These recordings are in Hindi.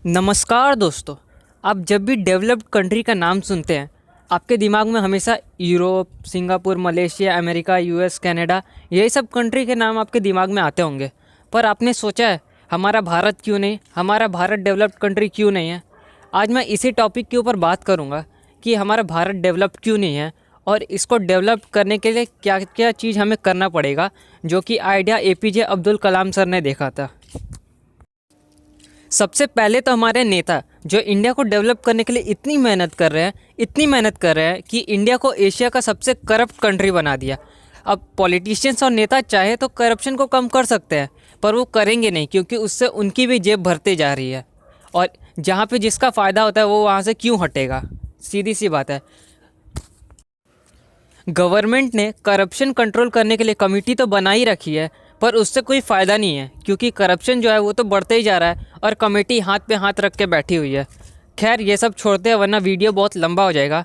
नमस्कार दोस्तों। आप जब भी डेवलप्ड कंट्री का नाम सुनते हैं आपके दिमाग में हमेशा Europe, Singapore, Malaysia, America, US, Canada यही सब कंट्री के नाम आपके दिमाग में आते होंगे। पर आपने सोचा है हमारा भारत क्यों नहीं, हमारा भारत डेवलप्ड कंट्री क्यों नहीं है? आज मैं इसी टॉपिक के ऊपर बात करूँगा कि हमारा भारत डेवलप्ड क्यों नहीं है और इसको डेवलप करने के लिए क्या क्या चीज़ हमें करना पड़ेगा, जो कि idea APJ Abdul Kalam sir ने देखा था। सबसे पहले तो हमारे नेता जो इंडिया को डेवलप करने के लिए इतनी मेहनत कर रहे हैं कि इंडिया को एशिया का सबसे करप्ट कंट्री बना दिया। अब पॉलिटिशियंस और नेता चाहे तो करप्शन को कम कर सकते हैं, पर वो करेंगे नहीं क्योंकि उससे उनकी भी जेब भरते जा रही है। और जहाँ पे जिसका फ़ायदा होता है वो वहाँ से क्यों हटेगा? सीधी सी बात है। गवर्नमेंट ने करप्शन कंट्रोल करने के लिए कमेटी तो बना ही रखी है, पर उससे कोई फ़ायदा नहीं है क्योंकि करप्शन जो है वो तो बढ़ते ही जा रहा है और कमेटी हाथ पे हाथ रख के बैठी हुई है। खैर ये सब छोड़ते हैं वरना वीडियो बहुत लंबा हो जाएगा।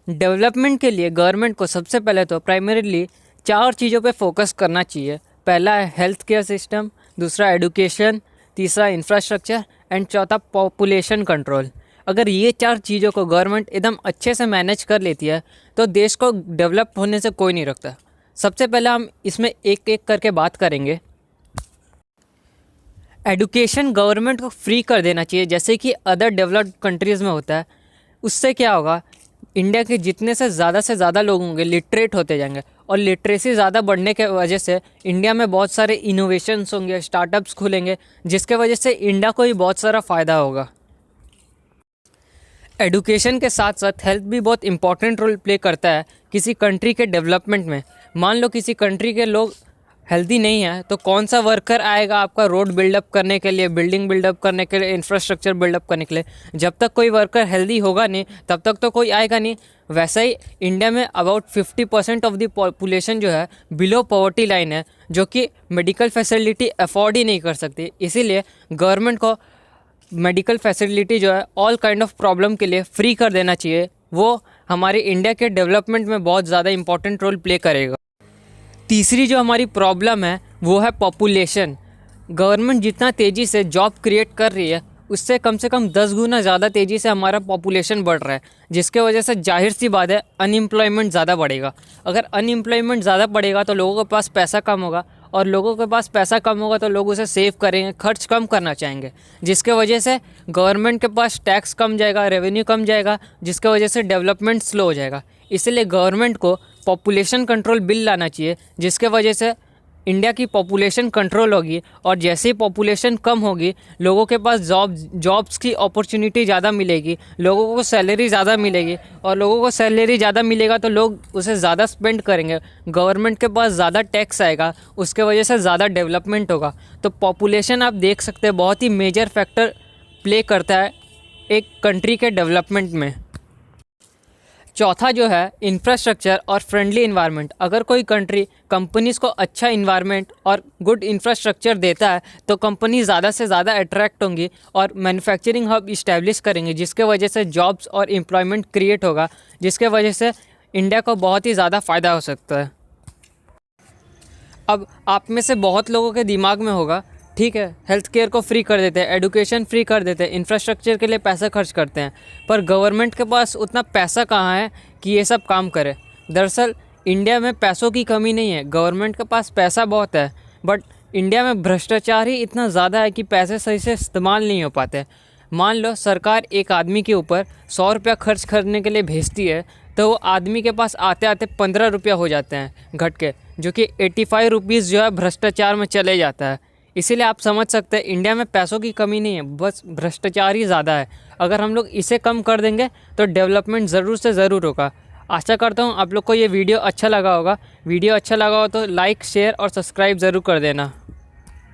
डेवलपमेंट के लिए गवर्नमेंट को सबसे पहले तो प्राइमरीली 4 चीज़ों पे फोकस करना चाहिए। पहला है हेल्थ केयर सिस्टम, दूसरा एडुकेशन, तीसरा इंफ्रास्ट्रक्चर एंड चौथा पॉपुलेशन कंट्रोल। अगर ये 4 चीज़ों को गवर्नमेंट एकदम अच्छे से मैनेज कर लेती है तो देश को डेवलप होने से कोई नहीं रोकता। सबसे पहले हम इसमें एक एक करके बात करेंगे। एडुकेशन गवर्नमेंट को फ्री कर देना चाहिए जैसे कि अदर डेवलप्ड कंट्रीज़ में होता है। उससे क्या होगा, इंडिया के जितने से ज़्यादा लोग होंगे लिटरेट होते जाएंगे और लिटरेसी ज़्यादा बढ़ने के वजह से इंडिया में बहुत सारे इनोवेशंस होंगे, स्टार्टअप्स खुलेंगे, जिसके वजह से इंडिया को ही बहुत सारा फ़ायदा होगा। एडुकेशन के साथ साथ हेल्थ भी बहुत इंपॉर्टेंट रोल प्ले करता है किसी कंट्री के डेवलपमेंट में। मान लो किसी कंट्री के लोग हेल्दी नहीं है तो कौन सा वर्कर आएगा आपका रोड बिल्डअप करने के लिए, बिल्डिंग बिल्डअप करने के लिए, इंफ्रास्ट्रक्चर बिल्डअप करने के लिए? जब तक कोई वर्कर हेल्दी होगा नहीं तब तक तो कोई आएगा नहीं। वैसा ही इंडिया में अबाउट 50% ऑफ द पॉपुलेशन जो है बिलो पॉवर्टी लाइन है, जो कि मेडिकल फैसिलिटी अफोर्ड ही नहीं कर सकती। इसीलिए गवर्नमेंट को मेडिकल फैसिलिटी जो है ऑल काइंड ऑफ प्रॉब्लम के लिए फ्री कर देना चाहिए। वो हमारे इंडिया के डेवलपमेंट में बहुत ज़्यादा इंपॉर्टेंट रोल प्ले करेगा। तीसरी जो हमारी प्रॉब्लम है वो है पॉपुलेशन। गवर्नमेंट जितना तेज़ी से जॉब क्रिएट कर रही है उससे कम से कम 10 गुना ज़्यादा तेज़ी से हमारा पॉपुलेशन बढ़ रहा है, जिसके वजह से जाहिर सी बात है अनएम्प्लॉयमेंट ज़्यादा बढ़ेगा। अगर अनएम्प्लॉयमेंट ज़्यादा बढ़ेगा तो लोगों के पास पैसा कम होगा और लोगों के पास पैसा कम होगा तो लोग उसे सेव करेंगे, खर्च कम करना चाहेंगे, जिसके वजह से गवर्नमेंट के पास टैक्स कम जाएगा, रेवेन्यू कम जाएगा, जिसके वजह से डेवलपमेंट स्लो हो जाएगा। इसलिए गवर्नमेंट को पॉपुलेशन कंट्रोल बिल लाना चाहिए, जिसके वजह से इंडिया की पॉपुलेशन कंट्रोल होगी और जैसे ही पॉपुलेशन कम होगी लोगों के पास जॉब्स की अपॉर्चुनिटी ज़्यादा मिलेगी, लोगों को सैलरी ज़्यादा मिलेगी और लोगों को सैलरी ज़्यादा मिलेगा तो लोग उसे ज़्यादा स्पेंड करेंगे, गवर्नमेंट के पास ज़्यादा टैक्स आएगा, उसके वजह से ज़्यादा डेवलपमेंट होगा। तो पॉपुलेशन आप देख सकते हैं बहुत ही मेजर फैक्टर प्ले करता है एक कंट्री के डेवलपमेंट में। चौथा जो है इंफ्रास्ट्रक्चर और फ्रेंडली इन्वायरमेंट। अगर कोई कंट्री कंपनीज़ को अच्छा इन्वायरमेंट और गुड इंफ्रास्ट्रक्चर देता है तो कंपनी ज़्यादा से ज़्यादा अट्रैक्ट होंगी और मैन्युफैक्चरिंग हब इस्टेब्लिश करेंगे, जिसके वजह से जॉब्स और एम्प्लॉयमेंट क्रिएट होगा, जिसके वजह से इंडिया को बहुत ही ज़्यादा फ़ायदा हो सकता है। अब आप में से बहुत लोगों के दिमाग में होगा, ठीक है हेल्थ केयर को फ्री कर देते हैं, एडुकेशन फ्री कर देते हैं, इंफ्रास्ट्रक्चर के लिए पैसा खर्च करते हैं, पर गवर्नमेंट के पास उतना पैसा कहाँ है कि ये सब काम करे। दरअसल इंडिया में पैसों की कमी नहीं है, गवर्नमेंट के पास पैसा बहुत है, बट इंडिया में भ्रष्टाचार ही इतना ज़्यादा है कि पैसे सही से इस्तेमाल नहीं हो पाते। मान लो सरकार एक आदमी के ऊपर 100 रुपया खर्च करने के लिए भेजती है तो वो आदमी के पास आते आते 15 रुपया हो जाते हैं घट के, जो कि 85 रुपीज़ जो है भ्रष्टाचार में चले जाता है। इसीलिए आप समझ सकते हैं इंडिया में पैसों की कमी नहीं है, बस भ्रष्टाचार ही ज़्यादा है। अगर हम लोग इसे कम कर देंगे तो डेवलपमेंट ज़रूर से ज़रूर होगा। आशा करता हूँ आप लोग को ये वीडियो अच्छा लगा होगा। वीडियो अच्छा लगा हो तो लाइक, शेयर और सब्सक्राइब ज़रूर कर देना।